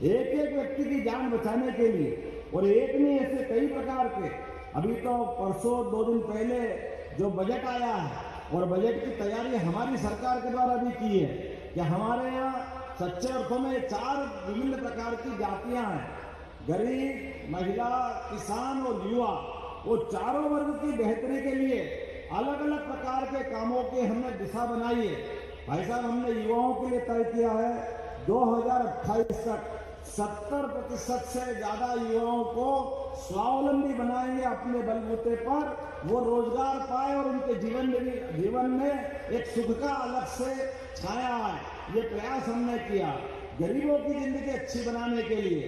एक एक व्यक्ति की जान बचाने के लिए। और एक नहीं, ऐसे कई प्रकार के। अभी तो परसों 2 दिन पहले जो बजट आया है, और बजट की तैयारी हमारी सरकार के द्वारा भी की है कि हमारे यहाँ सच्चे अर्थों में 4 विभिन्न प्रकार की जातियां हैं, गरीब, महिला, किसान और युवा। वो चारों वर्ग की बेहतरी के लिए अलग अलग प्रकार के कामों की हमने दिशा बनाई है। भाई साहब, हमने युवाओं के लिए तय किया है 2028 तक 70% से ज्यादा युवाओं को स्वावलंबी बनाएंगे, अपने बलबूते पर वो रोजगार पाए और उनके जीवन में एक सुख का अलग से छाया आए। ये प्रयास हमने किया गरीबों की जिंदगी अच्छी बनाने के लिए।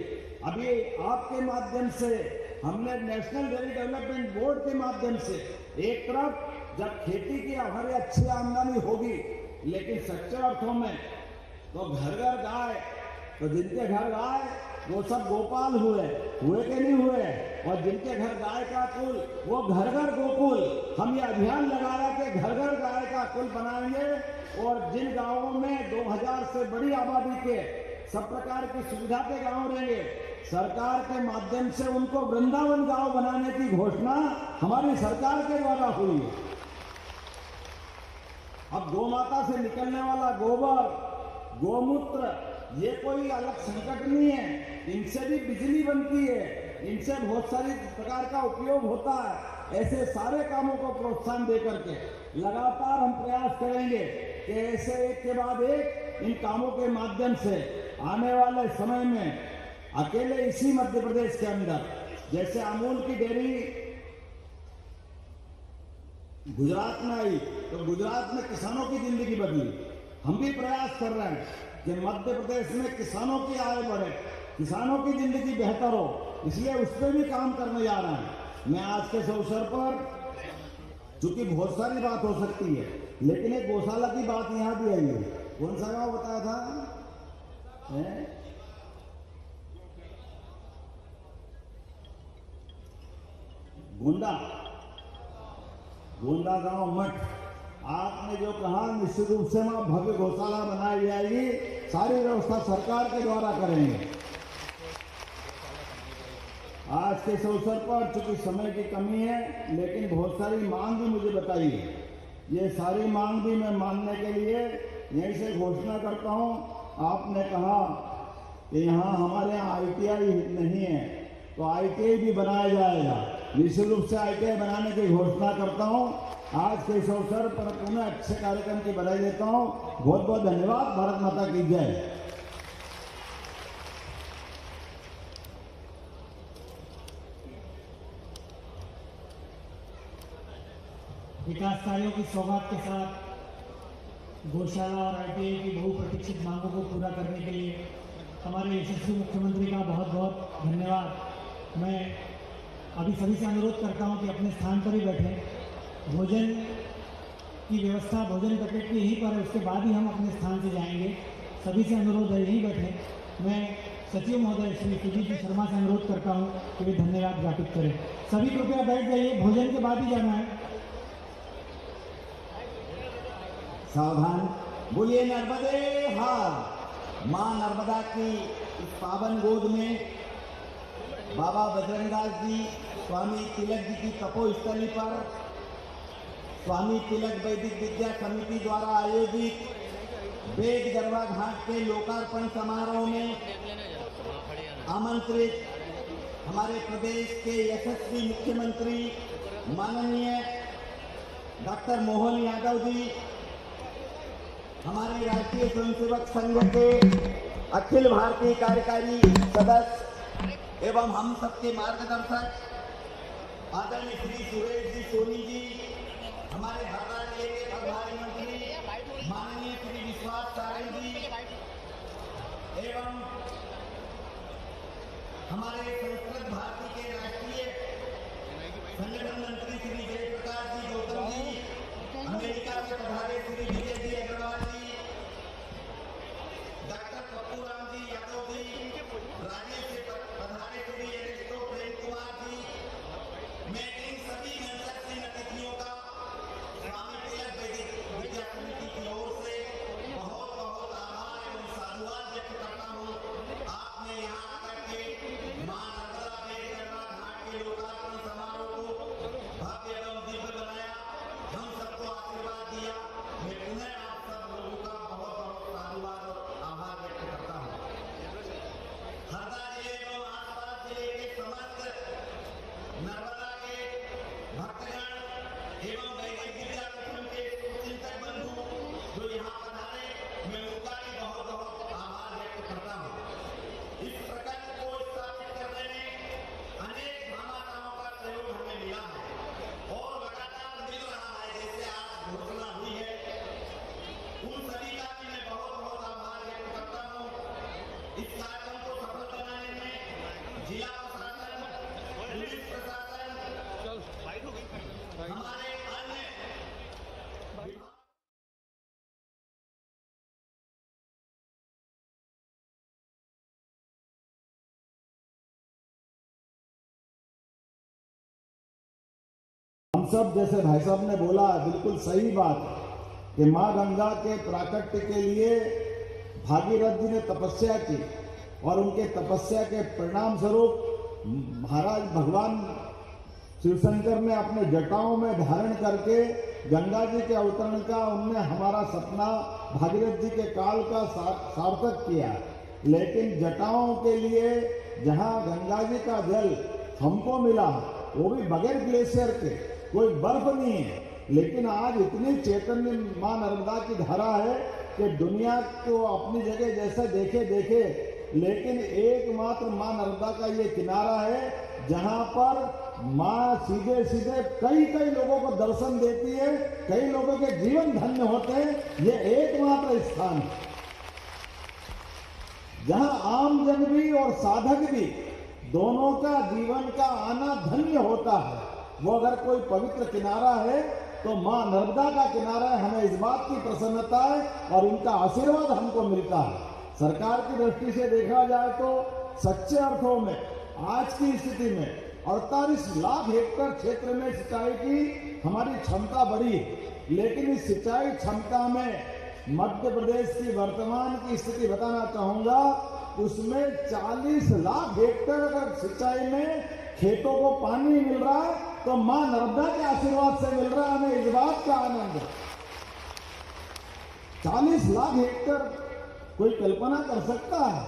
अभी आपके माध्यम से हमने नेशनल डेयरी डेवलपमेंट बोर्ड के माध्यम से एक तरफ जब खेती की हमारी अच्छी आमदनी होगी, लेकिन सच्चे अर्थों में तो घर घर गाय, तो जिनके घर गाय वो सब गोपाल हुए कि नहीं हुए, और जिनके घर गाय का कुल वो घर घर गोकुल। हम ये अभियान लगा रहे कि घर घर गाय का कुल बनाएंगे, और जिन गांवों में 2000 से बड़ी आबादी के सब प्रकार की सुविधा के गांव रहेंगे, सरकार के माध्यम से उनको वृंदावन गांव बनाने की घोषणा हमारी सरकार के द्वारा हुई है। अब गौमाता से निकलने वाला गोबर, गोमूत्र, ये कोई अलग संकट नहीं है। इनसे भी बिजली बनती है, इनसे बहुत सारी प्रकार का उपयोग होता है। ऐसे सारे कामों को प्रोत्साहन देकर के लगातार हम प्रयास करेंगे कि ऐसे एक के बाद एक इन कामों के माध्यम से आने वाले समय में अकेले इसी मध्य प्रदेश के अंदर जैसे अमूल की डेयरी गुजरात में आई, तो गुजरात में किसानों की जिंदगी बदली। हम भी प्रयास कर रहे हैं कि मध्य प्रदेश में किसानों की आय बढ़े, किसानों की जिंदगी बेहतर हो, इसलिए उस पर भी काम करने जा रहे हैं। मैं आज के इस अवसर पर, चूंकि बहुत सारी बात हो सकती है, लेकिन एक गौशाला की बात यहाँ भी आई है। कौन सा गाँव बताया था? गोंदा गांव मठ। आपने जो कहा, निश्चित रूप से वहां भव्य गौशाला बनाई जाएगी, सारी व्यवस्था सरकार के द्वारा करेंगे। आज के इस अवसर पर चूंकि समय की कमी है, लेकिन बहुत सारी मांग भी मुझे बताई है। ये सारी मांग भी मैं मानने के लिए यहीं से घोषणा करता हूं। आपने कहा कि यहाँ हमारे यहाँ ITI नहीं है, तो ITI भी बनाया जाएगा। निश्चित रूप से ITI बनाने की घोषणा करता हूँ। आज के इस अवसर पर पुनः अच्छे कार्यक्रम की बधाई देता हूँ। बहुत बहुत धन्यवाद। भारत माता की जय। विकास कार्यों की सौगात के साथ गौशाला और ITI की बहुप्रतीक्षित मांगों को पूरा करने के लिए हमारे यशस्वी मुख्यमंत्री का बहुत बहुत धन्यवाद। मैं अभी सभी से अनुरोध करता हूं कि अपने स्थान पर ही बैठें। भोजन की व्यवस्था, भोजन पैकेट की यहीं पर है, उसके बाद ही हम अपने स्थान से जाएंगे। सभी से अनुरोध है यहीं बैठें। मैं सचिव महोदय श्री सुजीत जी शर्मा से अनुरोध करता हूं कि वे धन्यवाद ज्ञापित करें। सभी कृपया बैठ जाइए, भोजन के बाद ही जाना है। सावधान। बोलिए नर्मदे हार। मां नर्मदा की इस पावन गोद में बाबा बजरंगदास जी, स्वामी तिलक जी की तपोस्थली पर स्वामी तिलक वैदिक विद्या समिति द्वारा आयोजित वेद गरबा घाट के लोकार्पण समारोह में आमंत्रित हमारे प्रदेश के यशस्वी मुख्यमंत्री माननीय डॉक्टर मोहन यादव जी, हमारे राष्ट्रीय स्वयंसेवक संघ के अखिल भारतीय कार्यकारी सदस्य एवं हम सबके मार्गदर्शक आदरणीय श्री सुरेश जी सोनी जी, हमारे हरदा जिले के प्रभारी मंत्री माननीय श्री विश्वास सारण जी, एवं हमारे संस्कृत भारती के राष्ट्रीय संगठन मंत्री श्री जयप्रकाश जी गौतम जी, अमेरिका से पधारे श्री विजय जी अग्रवाल जी, डॉक्टर पप्पू राम जी यादव जी, राज्य से पधारे श्री एरिस्टो प्रेम कुमार जी। मैं इन सभी गणतंत्र अतिथियों का स्वामी तिलक वैदिक विद्या समिति की ओर से बहुत बहुत आभार एवं साधुवाद व्यक्त करता हूँ। आपने इस कार्यक्रम को सफल बनाने में जिला प्रशासन, पुलिस प्रशासन, हमारे अन्य हम सब, जैसे भाई साहब ने बोला, बिल्कुल सही बात है कि मां गंगा के प्राकट्य के लिए भागीरथ जी ने तपस्या की और उनके तपस्या के परिणाम स्वरूप महाराज भगवान शिवशंकर ने अपने जटाओं में धारण करके गंगा जी के अवतरण का उनने हमारा सपना भागीरथ जी के काल का सार्थक किया। लेकिन जटाओं के लिए जहां गंगा जी का जल हमको मिला, वो भी बगैर ग्लेशियर के, कोई बर्फ नहीं है, लेकिन आज इतनी चैतन्य मां नर्मदा की धारा है कि दुनिया को अपनी जगह जैसे देखे, लेकिन एकमात्र मां नर्मदा का ये किनारा है जहां पर मां सीधे कई लोगों को दर्शन देती है, कई लोगों के जीवन धन्य होते हैं। ये एकमात्र स्थान है जहां आम जन भी और साधक भी दोनों का जीवन का आना धन्य होता है। वो अगर कोई पवित्र किनारा है तो मां नर्मदा का किनारा है। हमें इस बात की प्रसन्नता है और उनका आशीर्वाद हमको मिलता है। सरकार की दृष्टि से देखा जाए तो सच्चे अर्थों में आज की स्थिति में 48 लाख हेक्टेयर क्षेत्र में सिंचाई की हमारी क्षमता बढ़ी है, लेकिन इस सिंचाई क्षमता में मध्य प्रदेश की वर्तमान की स्थिति बताना चाहूंगा, उसमें 40 लाख हेक्टेयर अगर सिंचाई में खेतों को पानी मिल रहा है तो मां नर्मदा के आशीर्वाद से मिल रहा है। हमें इस बात का आनंद है। 40 लाख हेक्टेयर कोई कल्पना कर सकता है?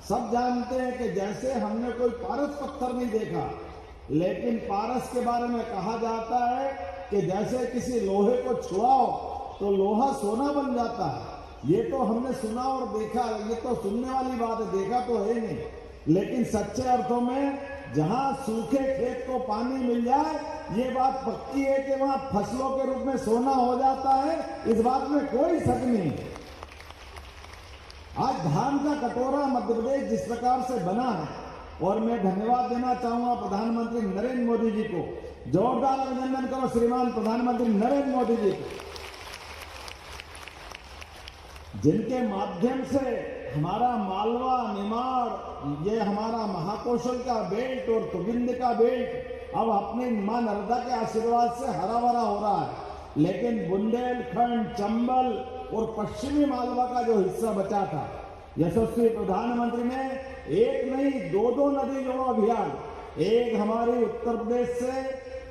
सब जानते हैं कि जैसे हमने कोई पारस पत्थर नहीं देखा, लेकिन पारस के बारे में कहा जाता है कि जैसे किसी लोहे को छुआओ तो लोहा सोना बन जाता है। ये तो हमने सुना और देखा, ये तो सुनने वाली बात है, देखा तो है नहीं। लेकिन सच्चे अर्थों में जहां सूखे खेत को पानी मिल जाए, ये बात पक्की है कि वहां फसलों के रूप में सोना हो जाता है। इस बात में कोई शक नहीं। आज धान का कटोरा मध्य प्रदेश जिस प्रकार से बना है, और मैं धन्यवाद देना चाहूंगा प्रधानमंत्री नरेंद्र मोदी जी को। जोरदार अभिनंदन करो श्रीमान प्रधानमंत्री नरेंद्र मोदी जी को, जिनके माध्यम से हमारा मालवा, निमाड़, ये हमारा महाकौशल का बेल्ट और तुगिंद का बेल्ट अब अपने मां नर्मदा के आशीर्वाद से हरा भरा हो रहा है। लेकिन बुंदेलखंड, चंबल और पश्चिमी मालवा का जो हिस्सा बचा था, यशस्वी प्रधानमंत्री ने एक नहीं दो नदी जोड़ो अभियान, एक हमारी उत्तर प्रदेश से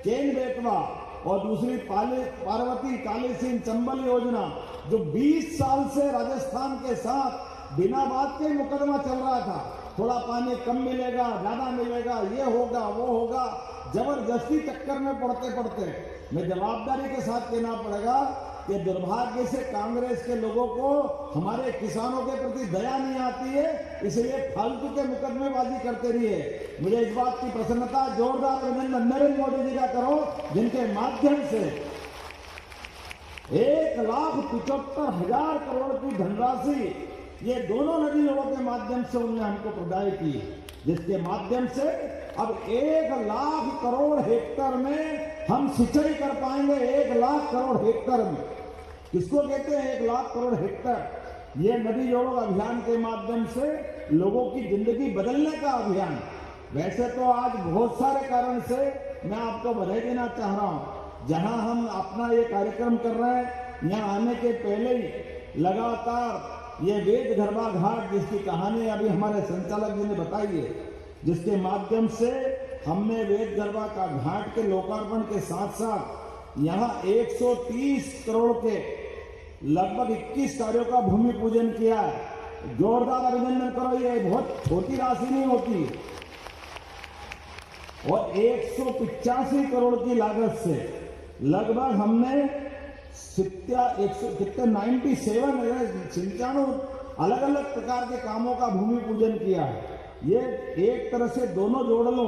केन बेतवा और दूसरी पार्वती काली सिंह चंबल योजना, जो 20 साल से राजस्थान के साथ बिना बात के मुकदमा चल रहा था। थोड़ा पानी कम मिलेगा, ज्यादा मिलेगा, ये होगा वो होगा, जबरदस्ती चक्कर में पड़ते मैं जवाबदारी के साथ कहना पड़ेगा कि दुर्भाग्य से कांग्रेस के लोगों को हमारे किसानों के प्रति दया नहीं आती है, इसलिए फालतू के मुकदमेबाजी करते रही है। मुझे इस बात की प्रसन्नता, जोरदार अभिनंदन नरेंद्र मोदी जी का करो, जिनके माध्यम से 1,75,000 करोड़ की धनराशि ये दोनों नदी जोड़ों के माध्यम से उन्होंने हमको प्रदान की, जिसके माध्यम से अब 1 लाख करोड़ हेक्टेयर में हम सिंचाई कर पाएंगे। 1 लाख करोड़ हेक्टेयर में, किसको कहते हैं 1 लाख करोड़ हेक्टेयर? ये नदी जोड़ो अभियान के माध्यम से लोगों की जिंदगी बदलने का अभियान। वैसे तो आज बहुत सारे कारण से मैं आपको बधाई देना चाह रहा हूं। जहां हम अपना ये कार्यक्रम कर रहे हैं, यहां आने के पहले ही लगातार ये वेद गरबा घाट, जिसकी कहानी अभी हमारे संचालक जी ने बताई है, जिसके माध्यम से हमने वेद गरबा का घाट के लोकार्पण के साथ साथ यहाँ 130 करोड़ के लगभग 21 कार्यों का भूमि पूजन किया है। जोरदार अभिनंदन करो, ये बहुत छोटी राशि नहीं होती। और 185 करोड़ की लागत से लगभग हमने 97 अलग अलग प्रकार के कामों का भूमि पूजन किया है। ये एक तरह से दोनों जोड़ लो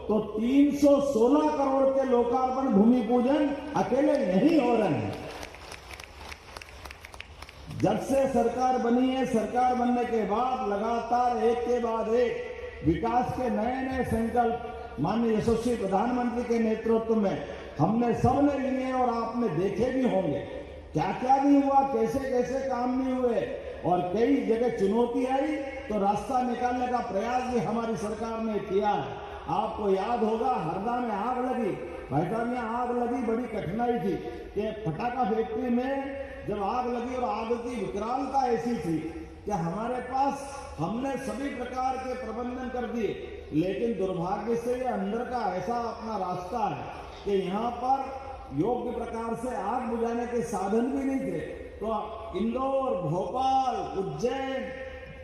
तो 316 करोड़ के लोकार्पण भूमि पूजन अकेले नहीं हो रहे हैं। जब से सरकार बनी है, सरकार बनने के बाद लगातार एक के बाद एक विकास के नए नए संकल्प माननीय यशस्वी प्रधानमंत्री के नेतृत्व में हमने सबने लिए और आपने देखे भी होंगे क्या क्या नहीं हुआ, कैसे कैसे काम नहीं हुए और कई जगह चुनौती आई तो रास्ता निकालने का प्रयास भी हमारी सरकार ने किया है। आपको याद होगा हरदा में आग लगी, भाई साहब यहाँ आग लगी, बड़ी कठिनाई थी कि फटाखा फैक्ट्री में जब आग लगी और आग की विकरालता ऐसी थी कि हमारे पास हमने सभी प्रकार के प्रबंधन कर दिए, लेकिन दुर्भाग्य से ये अंदर का ऐसा अपना रास्ता है कि यहाँ पर योग्य प्रकार से आग बुझाने के साधन भी नहीं थे। तो इंदौर, भोपाल, उज्जैन,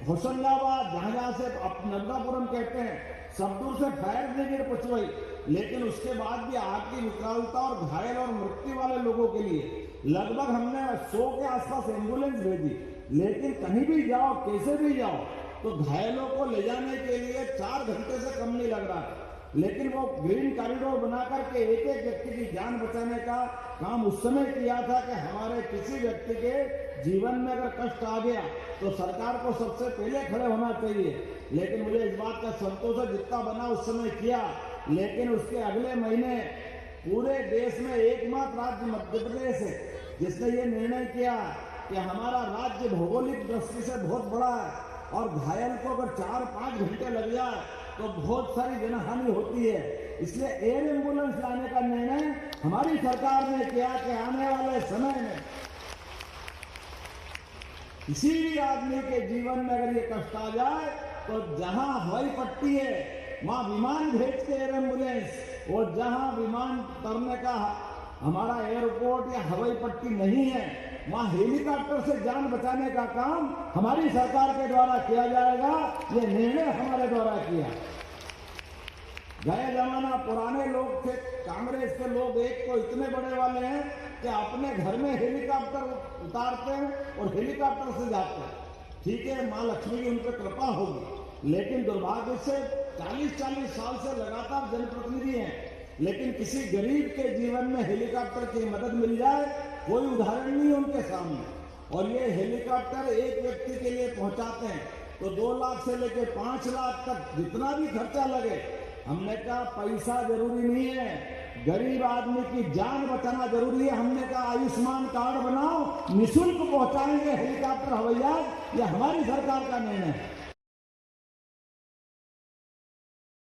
होशंगाबाद, जहां से नर्मदापुरम कहते हैं, सब दूर से फायर ब्रिगेड पहुंचवाई, लेकिन उसके बाद भी आग की विकरालता और घायल और मृत्यु वाले लोगों के लिए लगभग हमने 100 के आसपास एम्बुलेंस भेजी, लेकिन कहीं भी जाओ, कैसे भी जाओ, तो घायलों को ले जाने के लिए 4 घंटे से कम नहीं लग रहा है। लेकिन वो ग्रीन कॉरिडोर बनाकर के एक एक व्यक्ति की जान बचाने का काम उस समय किया था कि हमारे किसी व्यक्ति के जीवन में अगर कष्ट आ गया तो सरकार को सबसे पहले खड़े होना चाहिए। लेकिन मुझे इस बात का संतोष है, जितना बना उस समय किया, लेकिन उसके अगले महीने पूरे देश में एकमात्र राज्य मध्य प्रदेश है जिसने ये निर्णय किया कि हमारा राज्य भौगोलिक दृष्टि से बहुत बड़ा है और घायल को अगर 4-5 घंटे लग जाए तो बहुत सारी जनहानि होती है। इसलिए एयर एम्बुलेंस लाने का निर्णय हमारी सरकार ने किया कि आने वाले समय में किसी भी आदमी के जीवन में अगर ये कष्ट आ जाए तो जहां हवाई पट्टी है वहां विमान भेज के एयर एम्बुलेंस, और जहां विमान उतरने का हमारा एयरपोर्ट या हवाई पट्टी नहीं है वहां हेलीकॉप्टर से जान बचाने का काम हमारी सरकार के द्वारा किया जाएगा। ये निर्णय हमारे द्वारा किया। गए जमाना पुराने लोग थे, कांग्रेस के लोग एक तो इतने बड़े वाले हैं कि अपने घर में हेलीकॉप्टर उतारते हैं और हेलीकॉप्टर से जाते हैं। ठीक है, माँ लक्ष्मी की उन पर कृपा होगी, लेकिन दुर्भाग्य से 40-40 साल से लगातार जनप्रतिनिधि हैं, लेकिन किसी गरीब के जीवन में हेलीकॉप्टर की मदद मिल जाए कोई उदाहरण नहीं है उनके सामने। और ये हेलीकॉप्टर एक व्यक्ति के लिए पहुंचाते हैं तो 2 लाख से लेकर 5 लाख तक जितना भी खर्चा लगे, हमने कहा पैसा जरूरी नहीं है, गरीब आदमी की जान बचाना जरूरी है। हमने कहा आयुष्मान कार्ड बनाओ, निःशुल्क पहुंचाएंगे हेलीकॉप्टर हवाई जहाज, यह हमारी सरकार का निर्णय है।